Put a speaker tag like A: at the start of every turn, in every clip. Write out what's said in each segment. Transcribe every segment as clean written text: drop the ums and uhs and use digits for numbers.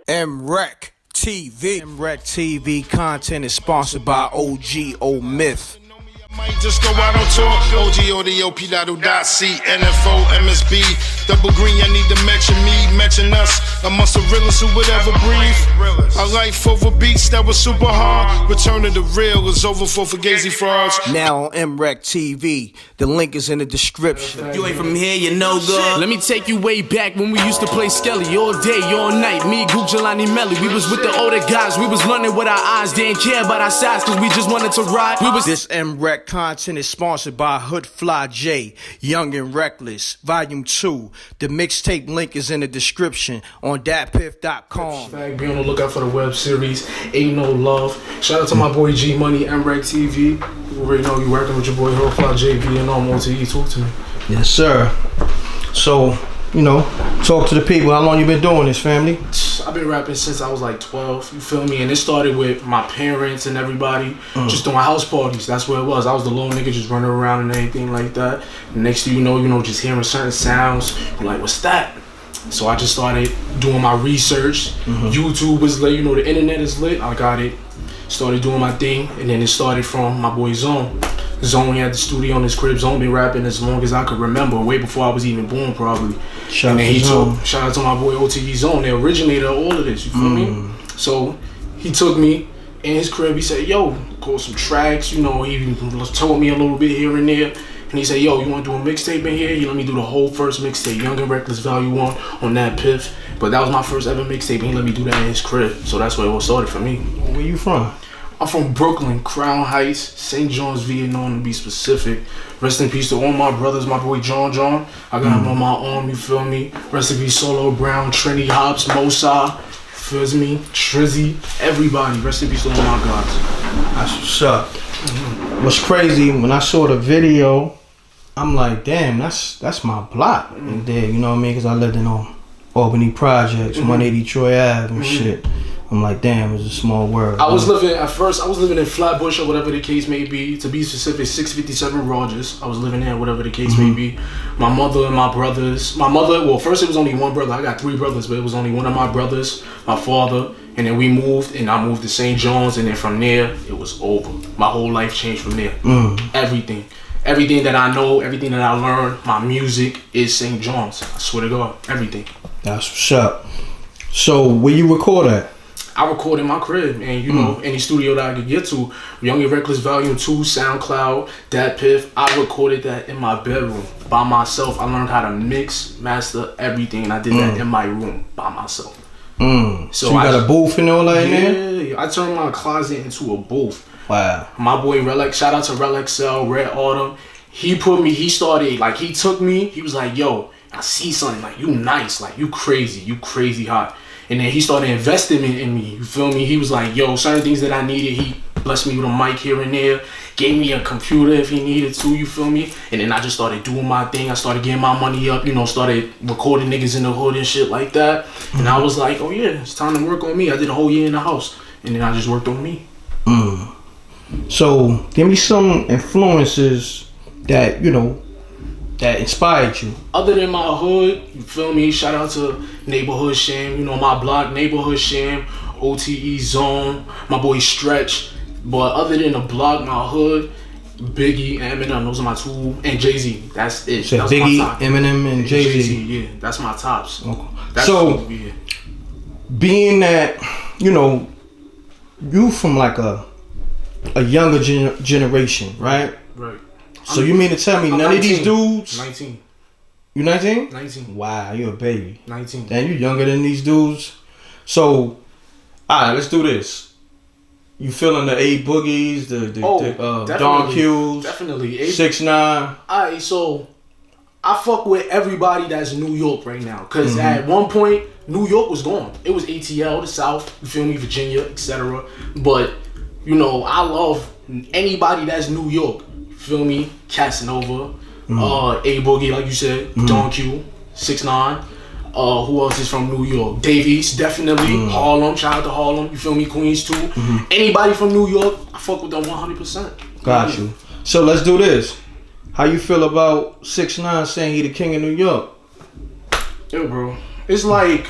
A: MRecktv. MRecktv content is sponsored by og-omyth.
B: Might just go out on tour. OG-ODO-P.C, NFO, MSB, double green, I need to mention me, mention us, amongst the realest who would ever breathe. Our life over beats that was super hard. Return to the real is over for Fugazi frauds.
A: Now on MRecktv, the link is in the description.
C: If you ain't from here, you know good. Let me take you way back when we used to play Skelly all day, all night. Me, Gook, Jelani, Melly, we was with the older guys. We was running with our eyes, didn't care about our size, cause we just wanted to ride.
A: This MReck content is sponsored by HoodFly J, Young and Reckless, Volume 2. The mixtape link is in the description on datpiff.com.
D: Be on the lookout for the web series, Ain't No Love. Shout out to my boy G Money, MRecktv. You already know you working with your boy HoodFly JB and all Multi-E. Talk to me.
A: Yes, sir. So, you know, talk to the people. How long you been doing this, family?
D: I've been rapping since I was like 12, you feel me? And it started with my parents and everybody just doing house parties. That's what it was. I was the little nigga just running around and anything like that. And next thing you know, just hearing certain sounds. I'm like, what's that? So I just started doing my research. YouTube was lit, the internet is lit. I got it. Started doing my thing, and then it started from my boy Zone. Zone had the studio in his crib. Zone been rapping as long as I could remember, way before I was even born, probably. Shout out to my boy OTE Zone, the originator of all of this, you feel me? So he took me in his crib. He said, yo, call some tracks, he even told me a little bit here and there. And he said, yo, you want to do a mixtape in here? He let me do the whole first mixtape, Young and Reckless Volume 1 on that Piff. But that was my first ever mixtape, and he let me do that in his crib. So that's where it all started for me.
A: Where you from?
D: I'm from Brooklyn, Crown Heights, St. John's, Vietnam to be specific. Rest in peace to all my brothers, my boy John. I got him on my arm, you feel me? Rest in peace, Solo Brown, Trini Hops, Mosa, feels me? Trizzy, everybody. Rest in peace to all my gods.
A: That's what's up. What's crazy, when I saw the video, I'm like, damn, that's my block in there, you know what I mean? Because I lived in Albany Projects, 180 Troy Ave and shit. I'm like, damn, it's a small world.
D: I was living in Flatbush or whatever the case may be. To be specific, 657 Rogers. I was living there, whatever the case may be. My mother and my brothers. My mother, well, first it was only one brother. I got 3 brothers, but it was only one of my brothers, my father. And then we moved, and I moved to St. John's, and then from there, it was over. My whole life changed from there. Everything. Everything that I know, everything that I learned, my music is St. John's. I swear to God, everything.
A: That's what's up. So, where you record at?
D: I record in my crib, and any studio that I could get to. Young and Reckless Volume 2, SoundCloud, Dat Piff. I recorded that in my bedroom by myself. I learned how to mix, master everything, and I did that in my room by myself.
A: So you got a booth and all that in there?
D: Yeah, I turned my closet into a booth.
A: Wow.
D: My boy Relic, shout out to Relic Cell, Red Autumn. He took me, he was like, yo, I see something, like, you nice, like, you crazy hot. And then he started investing in me, you feel me? He was like, yo, certain things that I needed, he blessed me with a mic here and there, gave me a computer if he needed to, you feel me? And then I just started doing my thing. I started getting my money up, started recording niggas in the hood and shit like that. And I was like, oh yeah, it's time to work on me. I did a whole year in the house, and then I just worked on me.
A: So, give me some influences that, that inspired you.
D: Other than my hood, you feel me? Shout out to Neighborhood Sham, my block, Neighborhood Sham, OTE Zone, my boy Stretch. But other than the block, my hood, Biggie, Eminem, those are my 2, and Jay-Z. That's it.
A: So
D: that's
A: Biggie,
D: my top.
A: Eminem, and Jay-Z.
D: Yeah, that's my tops.
A: Okay. So, being that, you from like a younger generation, right?
D: Right.
A: So you mean to tell me none
D: 19.
A: of these dudes?
D: 19.
A: You 19?
D: 19.
A: Wow, you a baby.
D: 19.
A: Damn, you younger than these dudes. So, alright, let's do this. You feeling the A Boogies, the Don Q's,
D: definitely
A: 6ix9ine.
D: Alright, so I fuck with everybody that's New York right now, cause at one point New York was gone. It was ATL, the South, you feel me, Virginia, etc. But I love anybody that's New York. Feel me? Casanova, A Boogie, like you said, Don Q, 6ix9ine. Who else is from New York? Dave East, definitely. Harlem, shout out to Harlem. You feel me? Queens too. Anybody from New York, I fuck with them 100%.
A: Got you. So let's do this. How you feel about 6ix9ine saying he the king of New York?
D: Yo, bro, it's like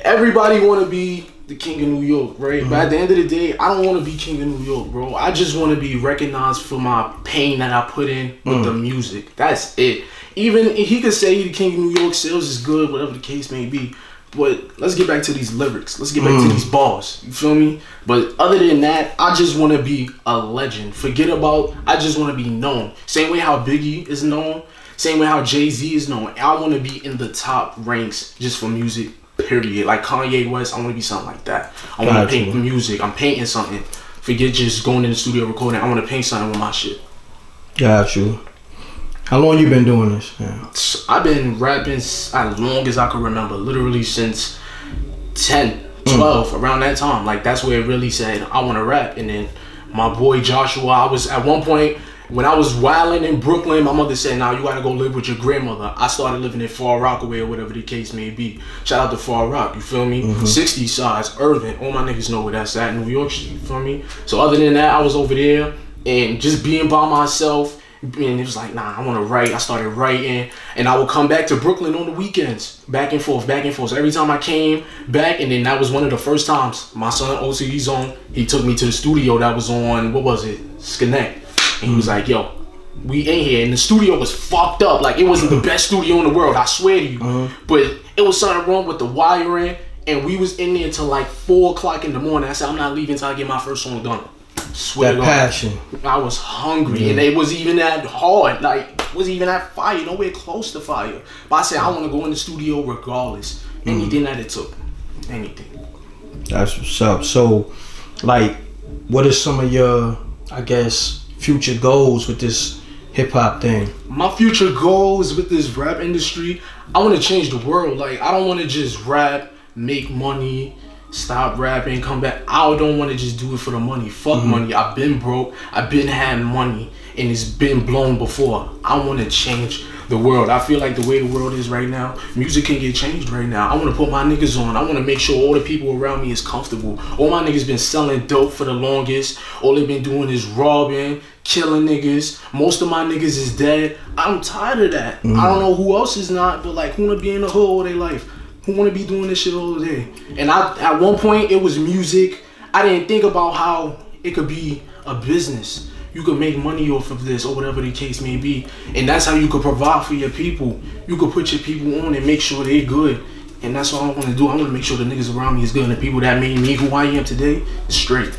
D: everybody want to be the king of New York, right? But at the end of the day, I don't want to be king of New York, bro. I just want to be recognized for my pain that I put in with the music. That's it. Even he could say the king of New York, sales is good, whatever the case may be. But let's get back to these lyrics. Let's get back to these bars. You feel me? But other than that, I just want to be a legend. Forget about, I just want to be known. Same way how Biggie is known. Same way how Jay-Z is known. I want to be in the top ranks just for music, period. Like Kanye West, I want to be something like that. I want to paint music. I'm painting something. Forget just going in the studio recording. I want to paint something with my shit.
A: Got you. How long you been doing this? Yeah.
D: I've been rapping as long as I can remember. Literally since 10, 12, around that time. Like, that's where it really said, I want to rap. And then my boy Joshua, I was at one point, when I was wilding in Brooklyn, my mother said, "Now you gotta go live with your grandmother." I started living in Far Rockaway or whatever the case may be. Shout out to Far Rock, you feel me? 60 sides, Irving, all my niggas know where that's at, New York, you feel me? So other than that, I was over there and just being by myself. And it was like, nah, I want to write. I started writing, and I would come back to Brooklyn on the weekends, back and forth, back and forth. So every time I came back, and then that was one of the first times my son OCE's on. He took me to the studio that was on, what was it, Schenectady. And he was like, yo, we in here. And the studio was fucked up. Like, it wasn't the best studio in the world, I swear to you. But it was something wrong with the wiring. And we was in there until like 4 o'clock in the morning. I said, I'm not leaving until I get my first song done. Swear to God. Passion. I was hungry. And it wasn't even that hard. Like, it wasn't even that fire. Nowhere close to fire. But I said, I want to go in the studio regardless. Anything that it took. Anything.
A: That's what's up. So, like, what are some of your, I guess, future goals with this hip hop thing?
D: My future goals with this rap industry, I want to change the world. Like, I don't want to just rap, make money, stop rapping, come back. I don't want to just do it for the money. Fuck money. I've been broke. I've been had money, and it's been blown before. I want to change the world. I feel like the way the world is right now, music can get changed right now. I want to put my niggas on. I want to make sure all the people around me is comfortable. All my niggas been selling dope for the longest. All they been doing is robbing, killing niggas. Most of my niggas is dead. I'm tired of that. I don't know who else is not, but like, who wanna be in the hood all their life? Who wanna be doing this shit all day? And at one point, it was music. I didn't think about how it could be a business. You could make money off of this or whatever the case may be. And that's how you could provide for your people. You could put your people on and make sure they're good. And that's all I want to do. I want to make sure the niggas around me is good and the people that made me who I am today is straight.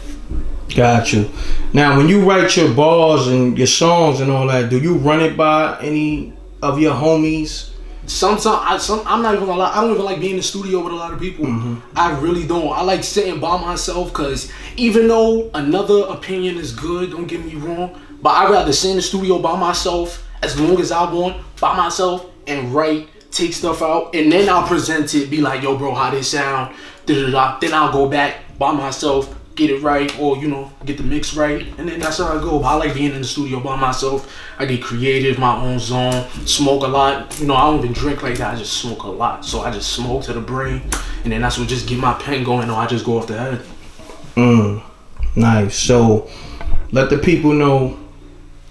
A: Got you. Now, when you write your bars and your songs and all that, do you run it by any of your homies?
D: Sometimes, I'm not even gonna lie, I don't even like being in the studio with a lot of people. I really don't. I like sitting by myself, because even though another opinion is good, don't get me wrong, but I'd rather sit in the studio by myself as long as I want, by myself, and write, take stuff out, and then I'll present it, be like, yo bro, how this sound, da-da-da. Then I'll go back by myself, get it right, or you know, get the mix right, and then that's how I go. But I like being in the studio by myself. I get creative, my own zone, smoke a lot. You know, I don't even drink like that, I just smoke a lot. So I just smoke to the brain, and then that's what just get my pen going, or I just go off the head.
A: Nice. So let the people know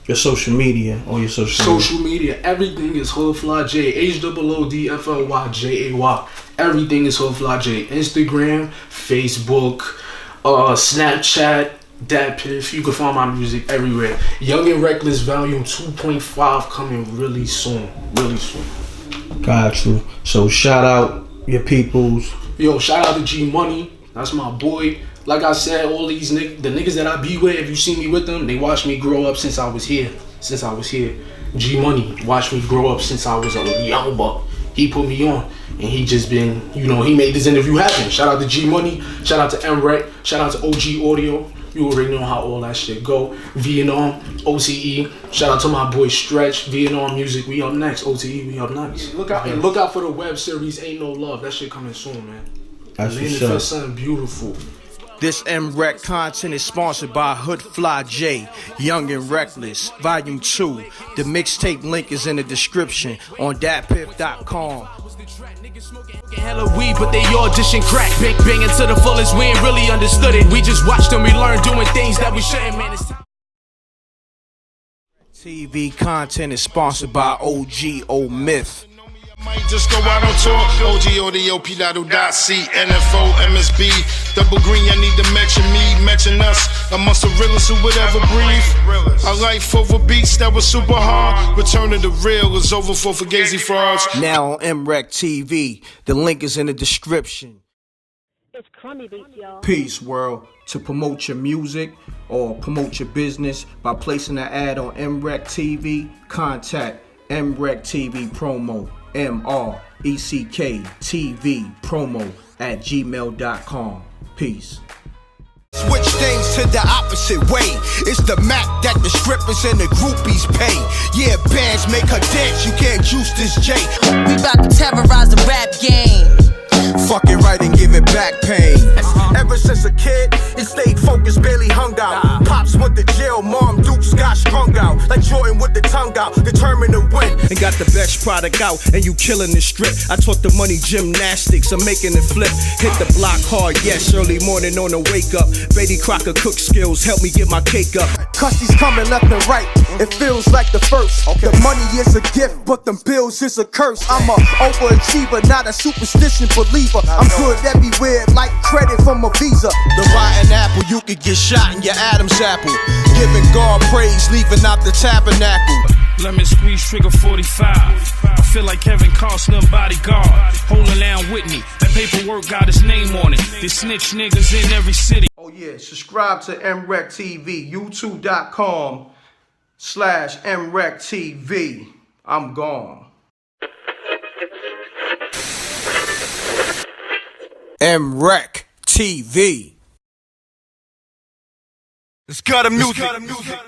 A: your social media, or your social media.
D: Everything is HoodFly J, HOODFLYJAY. Everything is HoodFly J. Instagram, Facebook, Snapchat, DatPiff. You can find my music everywhere. Young and Reckless Volume 2.5 coming really soon. Really soon.
A: Got you. So shout out your peoples.
D: Yo, shout out to G Money. That's my boy. Like I said, all these the niggas that I be with, if you see me with them, they watched me grow up since I was here. G Money watched me grow up since I was a young buck. He put me on, and he just been, you know, he made this interview happen. Shout out to G Money, shout out to M.Reck, shout out to OG Audio. You already know how all that shit go. Vietnam, OCE, shout out to my boy Stretch, Vietnam Music, we up next. OCE, we up next. Look out for the web series Ain't No Love. That shit coming soon, man.
A: That's what's up.
D: Something beautiful.
A: This M.Reck content is sponsored by HoodFly J, Young and Reckless, Volume 2. The mixtape link is in the description on datpiff.com.
C: Hella weed, but they audition crack. Banging to the fullest, we ain't really understood it. We just watched and we learned doing things that we shouldn't, man. TV content is sponsored by og-omyth.
B: Might just go out on tour. og-omyth, NFO, MSB. Double green, I need to mention me, mention us. Amongst the realest who would ever breathe. Our life over beats that was super hard. Return of the real is over for Fugazi frauds.
A: Now on MRecktv. The link is in the description.
E: It's crummy beats, y'all.
A: Peace, world. To promote your music or promote your business by placing an ad on MRecktv, contact MRecktVpromo, MRecktVpromo @gmail.com. Peace.
F: Switch things to the opposite way. It's the Mac that the strippers and the groupies pay. Yeah, bands make her dance, you can't juice this J.
G: We bout to terrorize the rap game.
F: Fuck it right and give it back pain. Ever since a kid, he stayed focused, barely hung out. Pops went to jail, mom Dukes got strung out. Like Jordan with the tongue out, determined to win.
H: And got the best product out, and you killing the strip. I taught the money gymnastics, I'm making it flip. Hit the block hard, yes, early morning on the wake up. Betty Crocker cook skills, help me get my cake up.
F: Cussies coming left and right, it feels like the first. The money is a gift, but them bills is a curse. I'm a overachiever, not a superstition believer. I'm good everywhere, like credit from a visa. The rotten apple, you could get shot in your Adam's apple. Giving God praise, leaving out the tabernacle.
I: Lemon squeeze, trigger 45. I feel like Kevin Costner, bodyguard. Holding down Whitney, that paperwork got his name on it. They snitch niggas in every city.
A: Oh yeah, subscribe to MRecktv, youtube.com/MRecktv. I'm gone.
F: MRecktv. It's got a music.